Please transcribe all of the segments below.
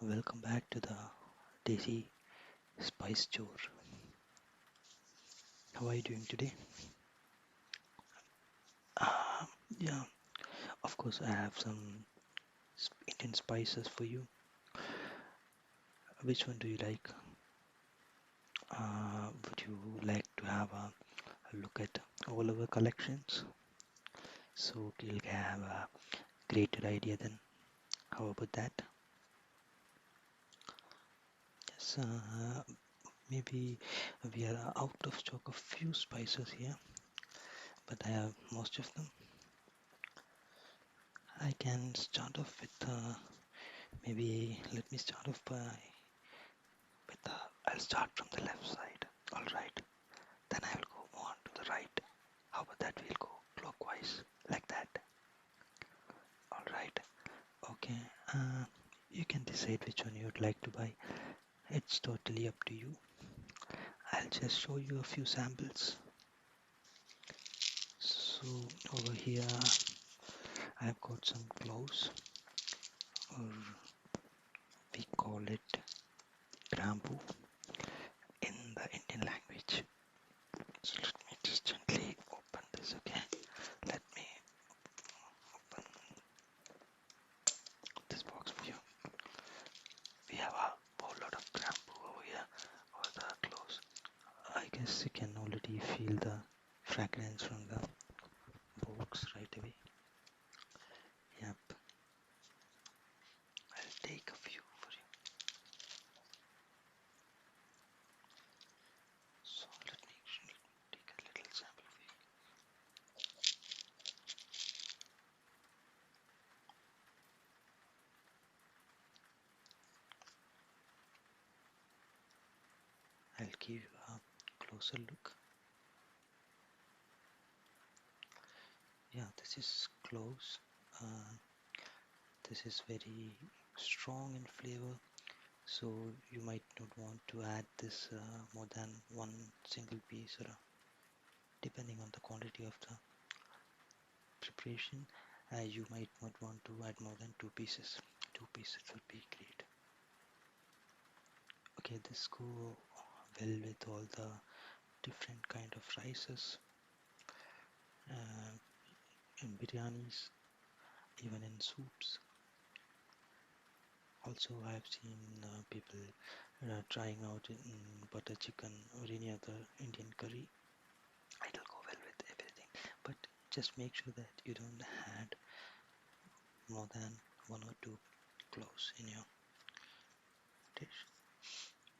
Welcome back to the Desi Spice Store. How are you doing today? Um, yeah, of course, I have some Indian spices for you. Which one do you like? Would you like to have a look at all our collections? So you'll have a greater idea then. How about that? Yes, maybe we are out of stock of few spices here, but I have most of them. I can start off with maybe let me start off with I'll start from the left side. All right. Then I will go on to the right. How about that? We'll go clockwise like that. All right. Okay. You can decide which one you'd like to buy. It's totally up to you. I'll just show you a few samples. So over here, I've got some cloves, or we call it bamboo in the Indian language. So let me just gently open this. Okay. Let me open this box for you. We have a whole lot of bamboo over here, over the clothes. I guess you can already feel the fragrance from the box right away. Yep, I'll take a few for you. So let me actually take a little sample for you. I'll give you a closer look. Yeah, this is cloves. Uh, this is very strong in flavor, so you might not want to add this more than one single piece, or depending on the quantity of the preparation. You might not want to add more than two pieces. Two pieces would be great. Okay, this go well with all the different kind of rices, uh, in biryanis, even in soups. Also, I've seen people trying out in butter chicken or any other Indian curry. It'll go well with everything, but just make sure that you don't add more than one or two cloves in your dish.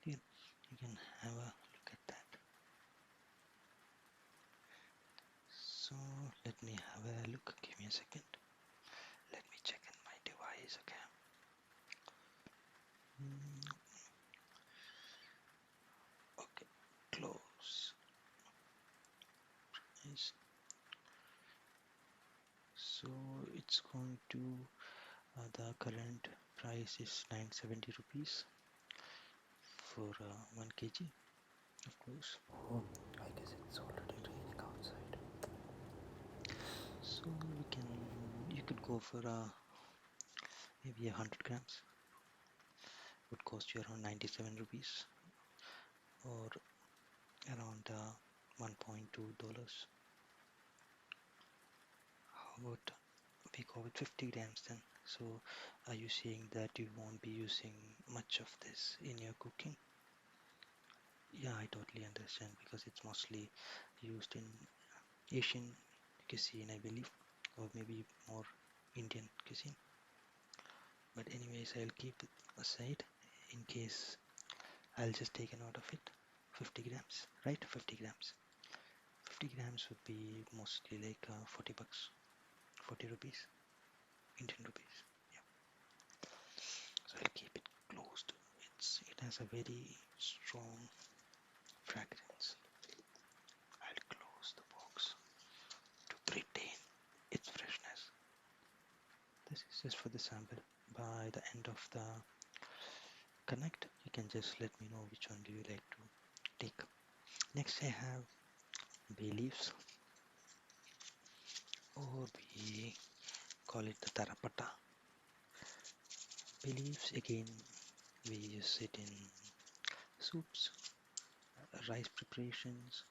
You can have a look at that. So let me have a look. Give me a second. Let me check in my device. Okay. Okay. Close. Nice. So it's going to the current price is 970 rupees for 1 kg. Of course. Oh, I guess it's already raining outside. So you could go for maybe 100 grams. Would cost you around 97 rupees or around $1.2. How about we go with 50 grams then? So are you saying that you won't be using much of this in your cooking? Yeah, I totally understand because it's mostly used in Asian cuisine, I believe, or maybe more Indian cuisine. But anyways, I'll keep it aside in case. I'll just take a note of it. 50 grams, right? 50 grams. 50 grams would be mostly like 40 bucks, 40 rupees, Indian rupees. Yeah. So I'll keep it closed. It has a very strong fragrance. I'll close the box to retain its freshness. This is just for the sample. By the end of the connect, you can just let me know which one do you like to take. Next, I have bay leaves, or we call it the tarapata. Bay leaves again. We use it in soups, rice preparations.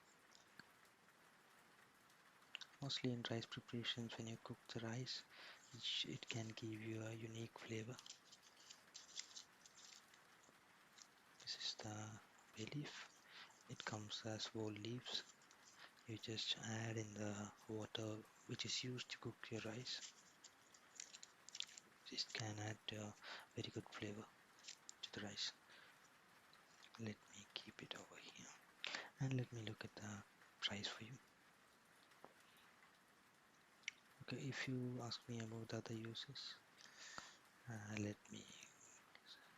Mostly in rice preparations, when you cook the rice, it can give you a unique flavor. This is the bay leaf. It comes as whole leaves. You just add in the water which is used to cook your rice. This can add very good flavor to the rice. Let me keep it over here and let me look at the price for you. Okay, if you ask me about the other uses, let me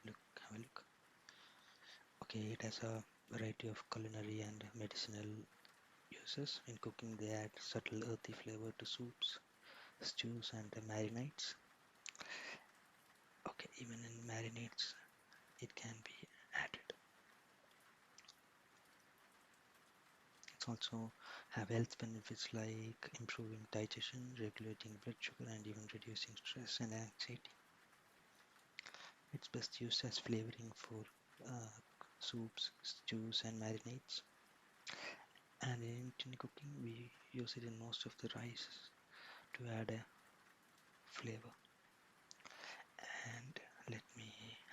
have a look. Okay, it has a variety of culinary and medicinal uses. In cooking, they add subtle earthy flavor to soups, stews, and marinades. Okay, even in marinades, it can be added. It's also have health benefits like improving digestion, regulating blood sugar, and even reducing stress and anxiety. It's best used as flavoring for uh, soups, stews, and marinades. And in Indian cooking, we use it in most of the rices to add a flavor. And let me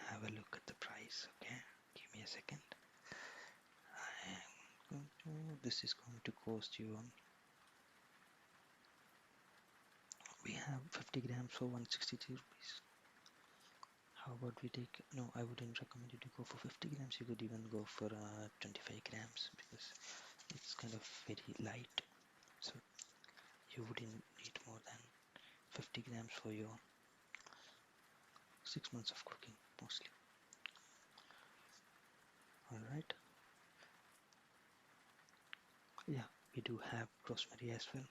have a look at the price. Okay, give me a second. This is going to cost you. We have 50 grams for 163 rupees. How about we take? No, I wouldn't recommend you to go for 50 grams. You could even go for 25 grams because it's kind of very light. So you wouldn't need more than 50 grams for your 6 months of cooking mostly. Alright. Yeah, we do have rosemary as well.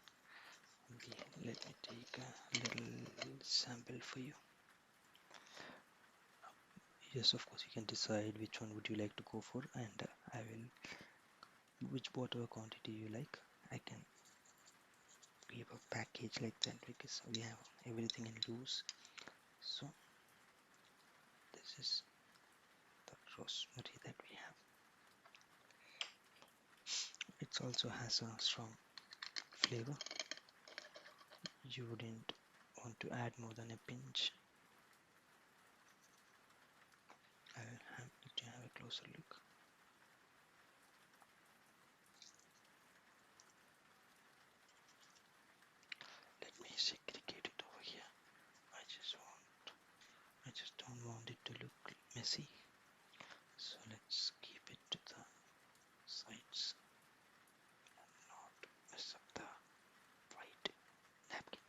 Let me take a little sample for you. Yes, of course, you can decide which one would you like to go for, and I will, whatever quantity you like, I can give a package like that because we have everything in loose. So this is the rosemary that we have. It also has a strong flavor. You wouldn't want to add more than a pinch. I'll need to have a closer look. Let me segregate it over here. I just don't want it to look messy. So let's keep it to the sides and not mess up the white napkin.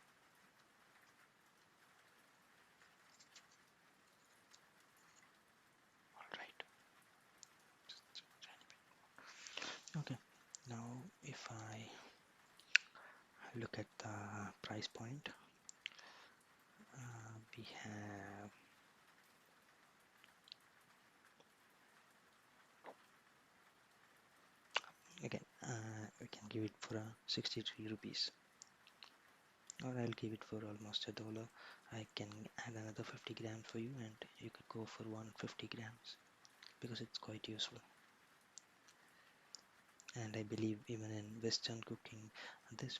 Alright. Just a tiny bit. Okay. Now if I look at the price point, we have again we can give it for 63 rupees, or I'll give it for almost $1. I can add another 50 grams for you and you could go for 150 grams because it's quite useful. And I believe even in Western cooking, this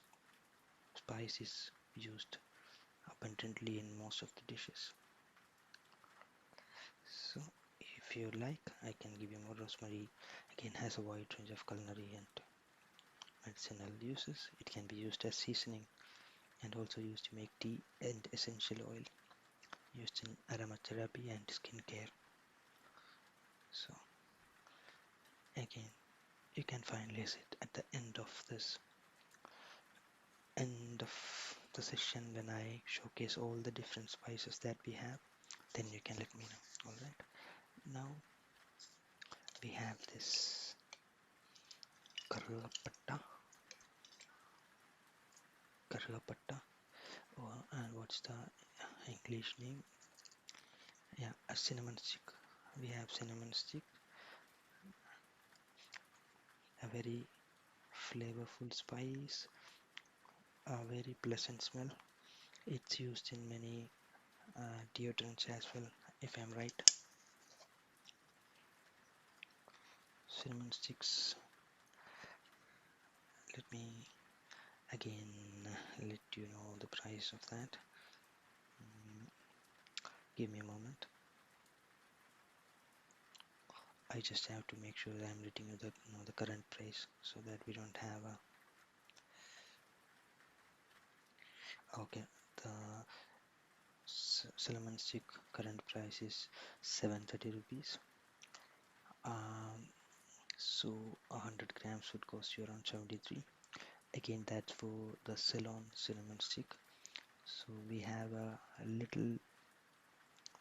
spice is used abundantly in most of the dishes. So if you like, I can give you more rosemary. Again, has a wide range of culinary and medicinal uses. It can be used as seasoning and also used to make tea and essential oil, used in aromatherapy and skincare. So again, you can find list it at the end of the session when I showcase all the different spices that we have. Then you can let me know. All right. Now we have this karla patta. Oh, and what's the English name? Yeah, a cinnamon stick. We have cinnamon stick, a very flavorful spice, a very pleasant smell. It's used in many deodorants as well, if I'm right. cinnamon sticks. Let me again let you know the price of that. Mm, Give me a moment. I just have to make sure that I'm letting you the current price so that we don't have a. Okay, the cinnamon stick current price is 730 rupees. Um, so 100 grams would cost you around 73. Again, that's for the Ceylon cinnamon stick. So we have a little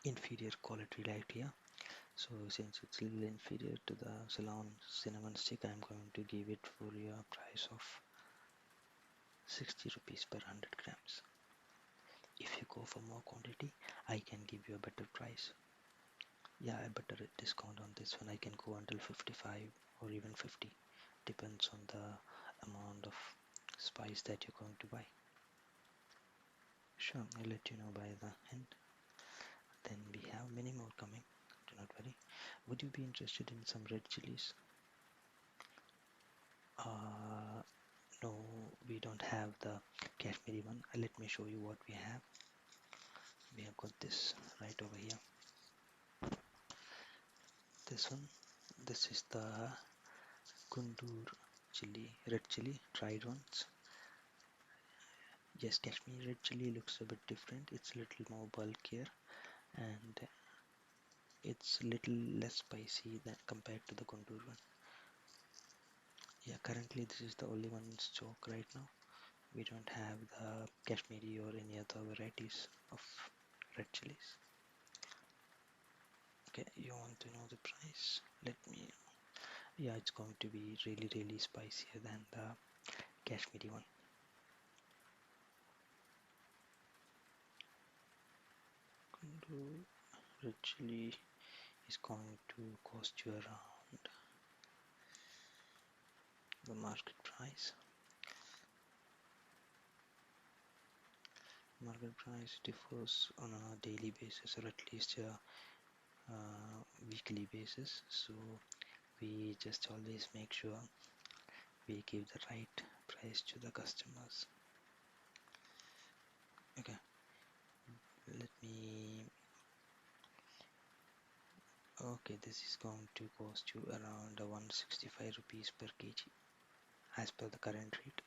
inferior quality right here. So since it's a little inferior to the Ceylon cinnamon stick, I'm going to give it for a price of 60 rupees per 100 grams. If you go for more quantity, I can give you a better price. Yeah, a better discount on this one. I can go until 55 or even 50. Depends on the amount of spice that you're going to buy. Sure, I'll let you know by the end. Then we have many more coming. Do not worry. Would you be interested in some red chilies? Uh, no, we don't have the Kashmiri one. Let me show you what we have. We have got this right over here. This one. This is the Kundur chili, red chili, dried ones. Yes, Kashmiri red chili looks a bit different. It's a little more bulkier and it's a little less spicy than compared to the Kundur one. Yeah, currently this is the only one in stock right now. We don't have the Kashmiri or any other varieties of red chilies. Okay, you want to know the price? Let me. Yeah, it's going to be really spicier than the Kashmiri one. Kundur red chili is going to cost you around the market price. Market price differs on a daily basis or at least a weekly basis. So we just always make sure we give the right price to the customers. Okay, let me. Okay, this is going to cost you around 165 rupees per kg as per the current rate,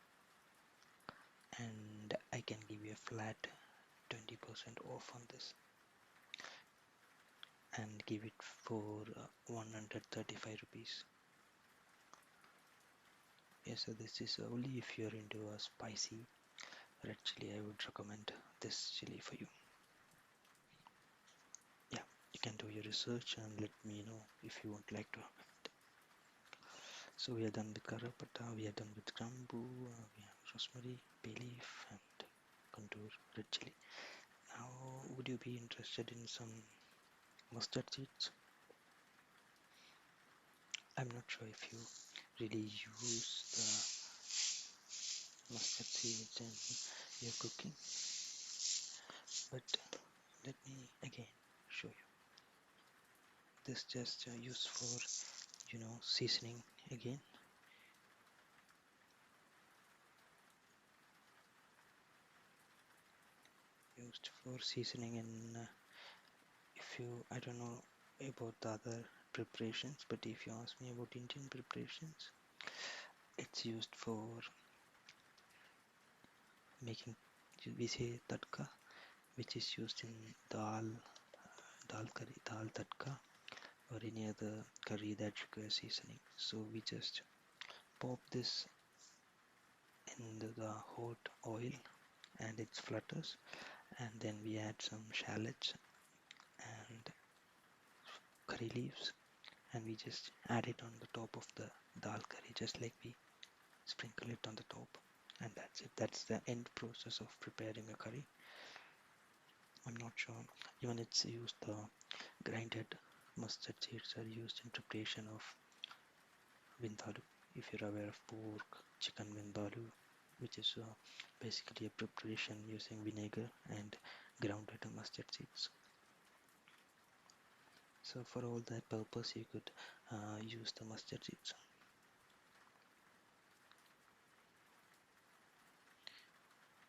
and I can give you a flat 20% off on this and give it for 135 rupees. Yes, so this is only if you're into a spicy red chili. I would recommend this chili for you. Yeah, you can do your research and let me know if you would like to. So we are done with Karapata, we are done with Grambu, we have rosemary, bay leaf and contour red chili. Now would you be interested in some mustard seeds? I'm not sure if you really use the mustard seeds in your cooking, but let me again show you. This just used for seasoning again. Used for seasoning in if you I don't know about the other preparations, but if you ask me about Indian preparations, it's used for making, we say tadka, which is used in dal curry, dal tadka, or any other curry that requires seasoning. So we just pop this in the hot oil and it flutters, and then we add some shallots and curry leaves, and we just add it on the top of the dal curry, just like we sprinkle it on the top, and that's it. That's the end process of preparing a curry. I'm not sure, even it's used, the grinded mustard seeds are used in preparation of vindaloo. If you're aware of pork chicken vindaloo, which is basically a preparation using vinegar and grounded mustard seeds. So for all that purpose, you could use the mustard seeds.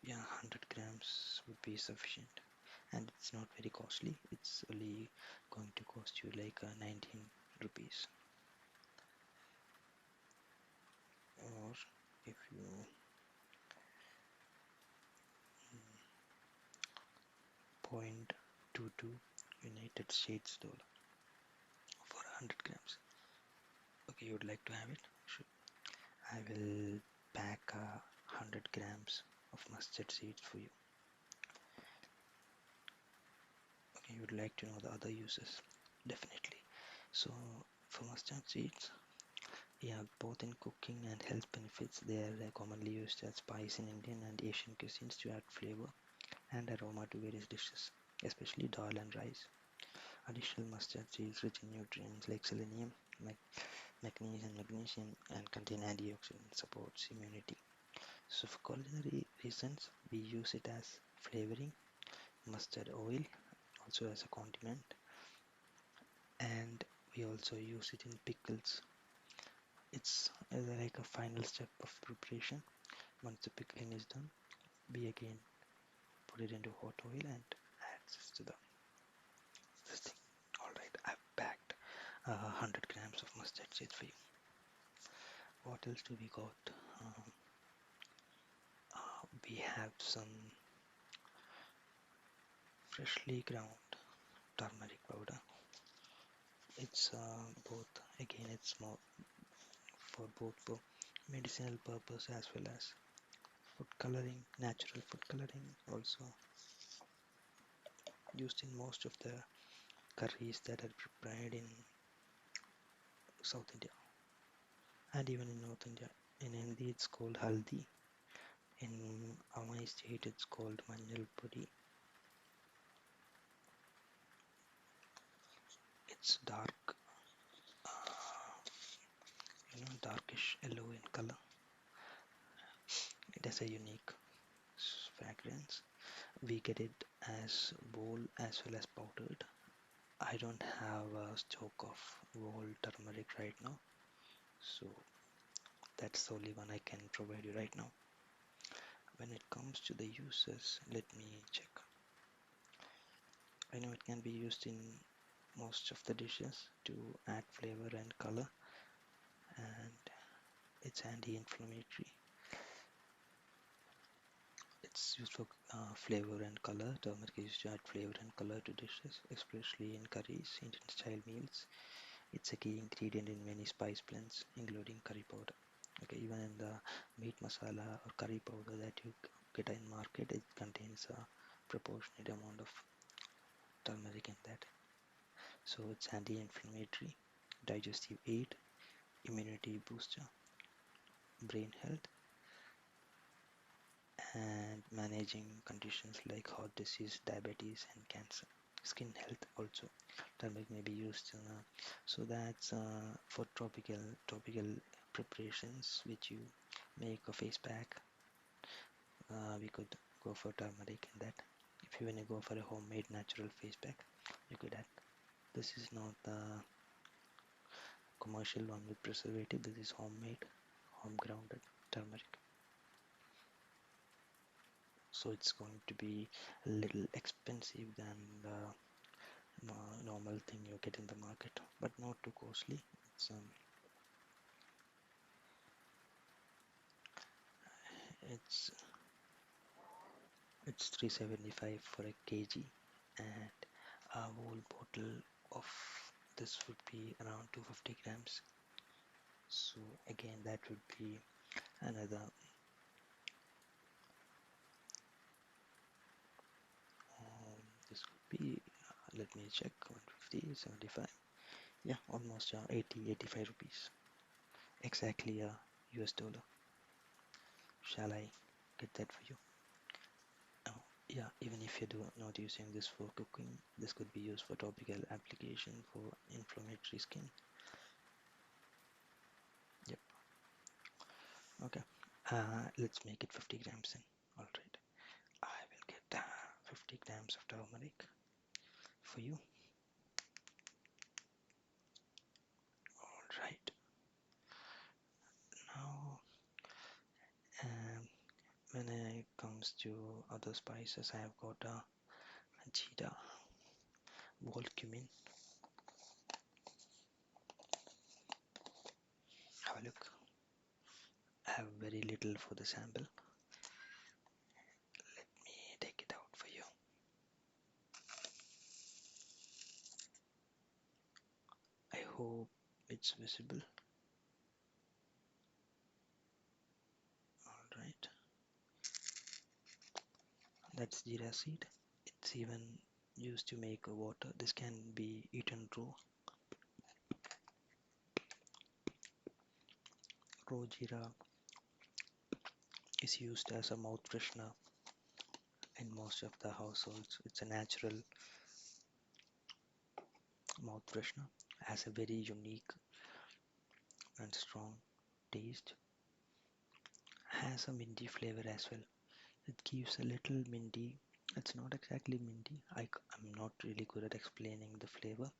Yeah, 100 grams would be sufficient, and it's not very costly. It's only going to cost you like 19 rupees. Or if you 0.22 United States dollar for 100 grams. Okay, you would like to have it? Sure. I will pack 100 grams of mustard seeds for you. Okay, you would like to know the other uses? Definitely. So for mustard seeds, yeah, both in cooking and health benefits, they are commonly used as spice in Indian and Asian cuisines to add flavor and aroma to various dishes, especially dal and rice. Additional mustard seeds rich in nutrients like selenium, magnesium, and magnesium, and contain antioxidants, supports immunity. So for culinary reasons, we use it as flavoring, mustard oil, also as a condiment, and we also use it in pickles. It's like a final step of preparation. Once the pickling is done, we again put it into hot oil and add this thing. All right, I've packed 100 grams of mustard seeds for you. What else do we got? We have some freshly ground turmeric powder. It's both, again, it's more for medicinal purpose as well as food coloring, natural food coloring, also used in most of the curries that are prepared in South India and even in North India. In Hindi, it's called haldi. In my state, it's called manjal pudi. It's dark, darkish yellow in color. It has a unique fragrance. We get it as whole as well as powdered. I don't have a stock of whole turmeric right now, so that's the only one I can provide you right now. When it comes to the uses, let me check. I know it can be used in most of the dishes to add flavor and color, and it's anti-inflammatory. It's used for flavor and color. Turmeric is used to add flavor and color to dishes, especially in curries, Indian style meals. It's a key ingredient in many spice blends, including curry powder. Okay, even in the meat masala or curry powder that you get in market, it contains a proportionate amount of turmeric in that. So it's anti-inflammatory, digestive aid, immunity booster, brain health, and managing conditions like heart disease, diabetes, and cancer. Skin health also. Turmeric may be used, so that's for topical preparations which you make a face pack. We could go for turmeric in that. If you want to go for a homemade natural face pack, you could add. This is not the commercial one with preservative. This is homemade, home grounded turmeric. So it's going to be a little expensive than the normal thing you get in the market, but not too costly. It's it's 375 for a kg, and a whole bottle of this would be around 250 grams. So again, that would be another this could be let me check, 150, 75, yeah, almost 80, 85 rupees, exactly a US dollar. Shall I get that for you? Oh, yeah, even if you do not using this for cooking, this could be used for topical application for inflammatory skin. Yep. Okay. Let's make it 50 grams then. All right. I will get 50 grams of turmeric for you. comes to other spices, I have got a jeera, whole cumin. Have a look. I have very little for the sample. Let me take it out for you. I hope it's visible. Alright, that's jeera seed. It's even used to make water. This can be eaten raw. Raw jeera is used as a mouth freshener in most of the households. It's a natural mouth freshener, has a very unique and strong taste, has a minty flavor as well. It gives a little minty. It's not exactly minty. I'm not really good at explaining the flavor,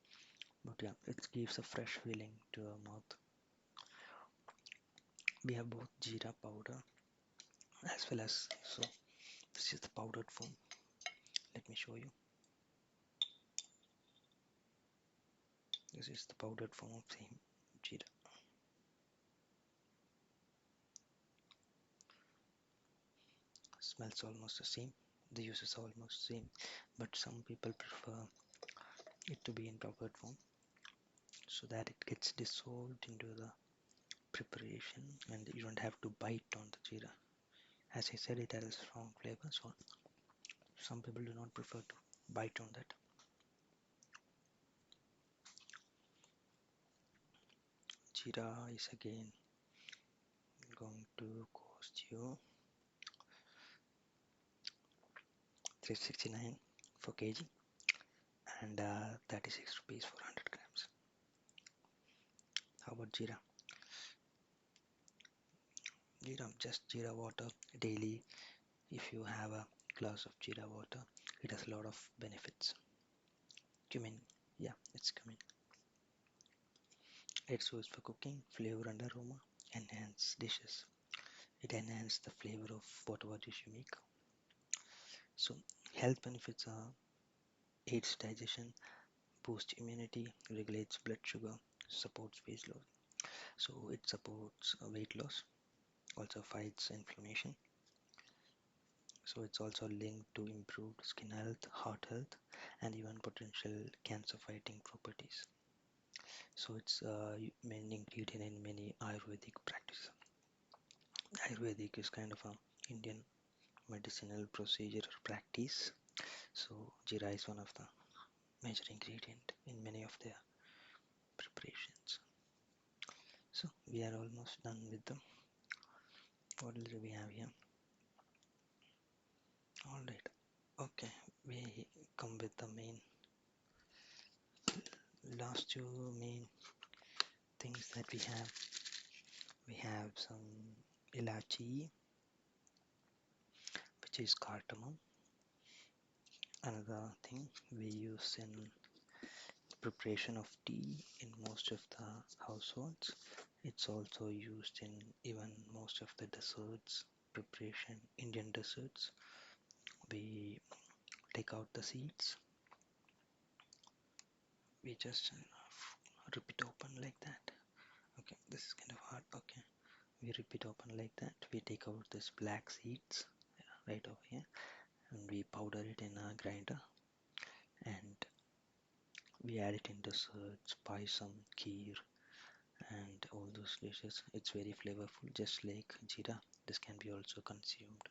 but yeah, it gives a fresh feeling to our mouth. We have both jeera powder as well as, so this is the powdered form. Let me show you. This is the powdered form of same jeera. Smells almost the same. The use is almost same, but some people prefer it to be in powdered form so that it gets dissolved into the preparation and you don't have to bite on the jeera. As I said, it has a strong flavor, so some people do not prefer to bite on that. Jeera is again going to cost you 369 for kg and 36 rupees for 100 grams. How about jeera? Jeera, just jeera water daily. If you have a glass of jeera water, it has a lot of benefits. Cumin, yeah, it's cumin. It's used for cooking, flavor and aroma, enhance dishes. It enhances the flavor of whatever dish you make. So health benefits are aids digestion, boosts immunity, regulates blood sugar, supports weight loss. So it supports weight loss, also fights inflammation. So it's also linked to improved skin health, heart health, and even potential cancer-fighting properties. So it's main ingredient in many Ayurvedic practices. Ayurvedic is kind of a Indian medicinal procedure or practice. So jeera is one of the major ingredient in many of their preparations. So we are almost done with them. What else do we have here? All right. Okay, we come with the main last two main things that we have. We have some ilachi, which is cardamom. Another thing we use in preparation of tea in most of the households. It's also used in even most of the desserts preparation, Indian desserts. We take out the seeds. We just rip it open like that. Okay, this is kind of hard. Okay, we rip it open like that. We take out this black seeds right over here and we powder it in a grinder and we add it in desserts, payasam, kheer, and all those dishes. It's very flavorful, just like jeera. This can be also consumed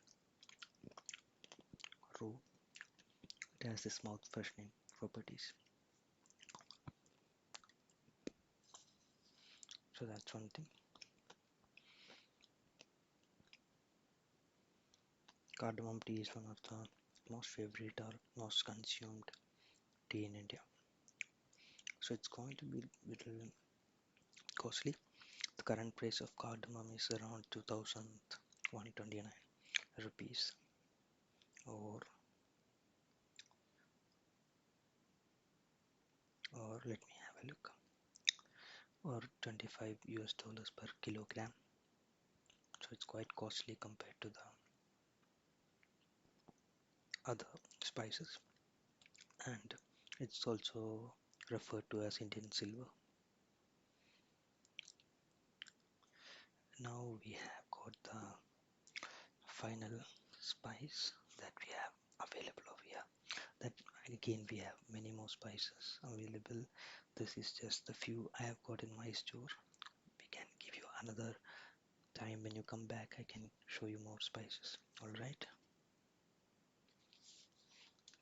raw. It has this mouth freshening properties. So that's one thing. Cardamom tea is one of the most favorite or most consumed tea in India. So it's going to be little costly. The current price of cardamom is around 2129 rupees or let me have a look, or 25 US dollars per kilogram. So it's quite costly compared to the other spices, and it's also referred to as Indian silver. Now we have got the final spice that we have available over here. That again, we have many more spices available. This is just the few I have got in my store. We can give you another time when you come back. I can show you more spices. All right,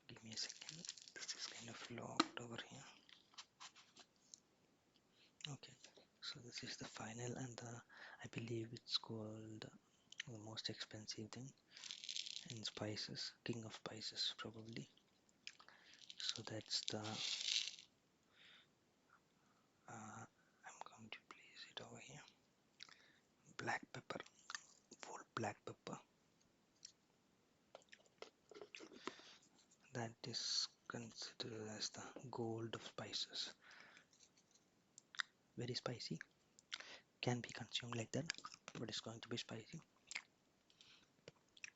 give me a second. This is kind of locked over here. Okay, so this is the final, and I believe it's called the most expensive thing in spices, king of spices probably. So that's the I'm going to place it over here. Black pepper, whole black pepper. That is considered as the gold of spices. Very spicy. Can be consumed like that, but it's going to be spicy.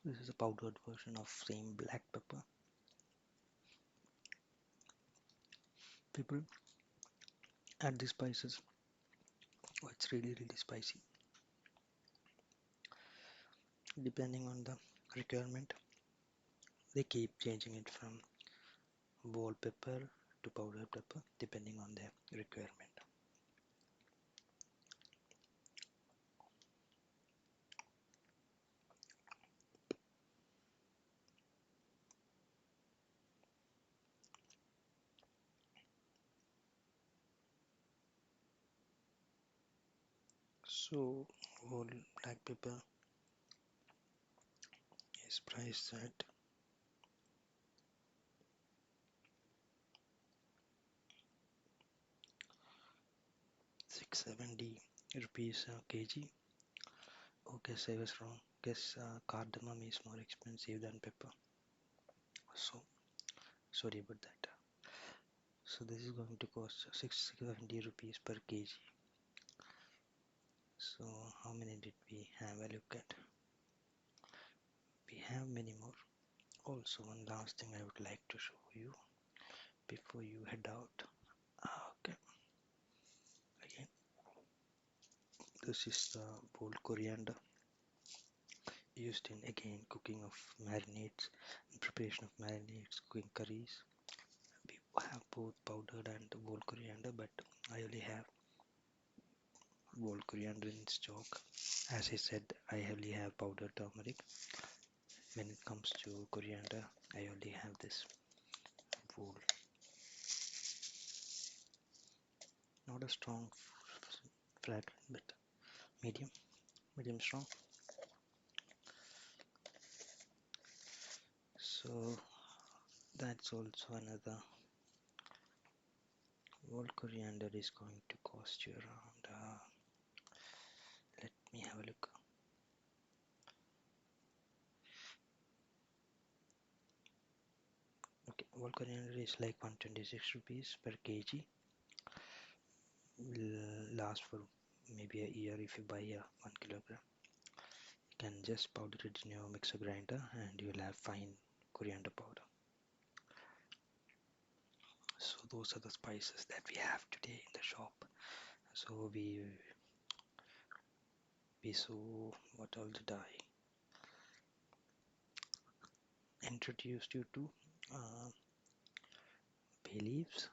This is a powdered version of same black pepper. People add the spices. Oh, it's really spicy. Depending on the requirement, they keep changing it from whole pepper to powdered pepper depending on their requirement. So whole black pepper is priced at 670 rupees a kg. Oh, guess I was wrong. Guess cardamom is more expensive than pepper. So sorry about that. So this is going to cost 670 rupees per kg. So how many did we have a look at? We have many more. Also, one last thing I would like to show you before you head out. Okay, again, this is the whole coriander used in again cooking of marinades, preparation of marinades, cooking curries. We have both powdered and whole coriander, but I only have whole coriander in stock. As I said, I only have powdered turmeric. When it comes to coriander, I only have this whole. Not a strong fragrance, but medium strong. So that's also another. Whole coriander is going to cost you around. Let me have a look. Okay, whole coriander is like 126 rupees per kg. Will last for maybe a year if you buy a 1 kilogram. You can just powder it in your mixer grinder and you will have fine coriander powder. So those are the spices that we have today in the shop. So we saw what all did I introduced you to bay leaves,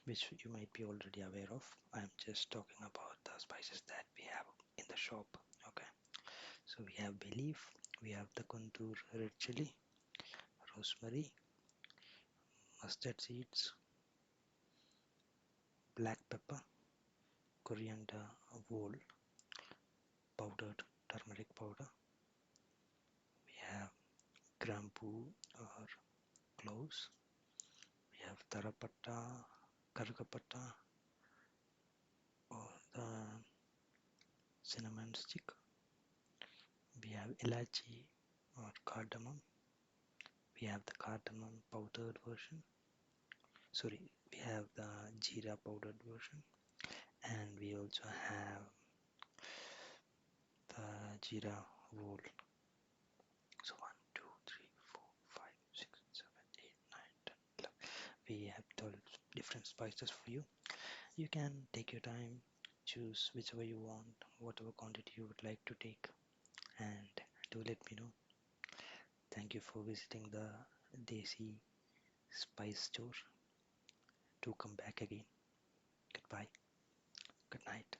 which you might be already aware of. I'm just talking about the spices that we have in the shop. Okay, so we have bay leaf, we have the Kuntur red chili, rosemary, mustard seeds, black pepper, coriander whole, powdered turmeric powder. We have grampu or cloves. We have tarapatta, kargapata or the cinnamon stick. We have ilachi or cardamom. We have the cardamom powdered version. Sorry, we have the jeera powdered version, and we also have the jeera whole. So 1, 2, 3, 4, 5, 6, 7, We have 12 different spices for you. You can take your time, choose whichever you want, whatever quantity you would like to take, and do let me know. Thank you for visiting the Desi Spice Store. Do come back again. Goodbye. Good night.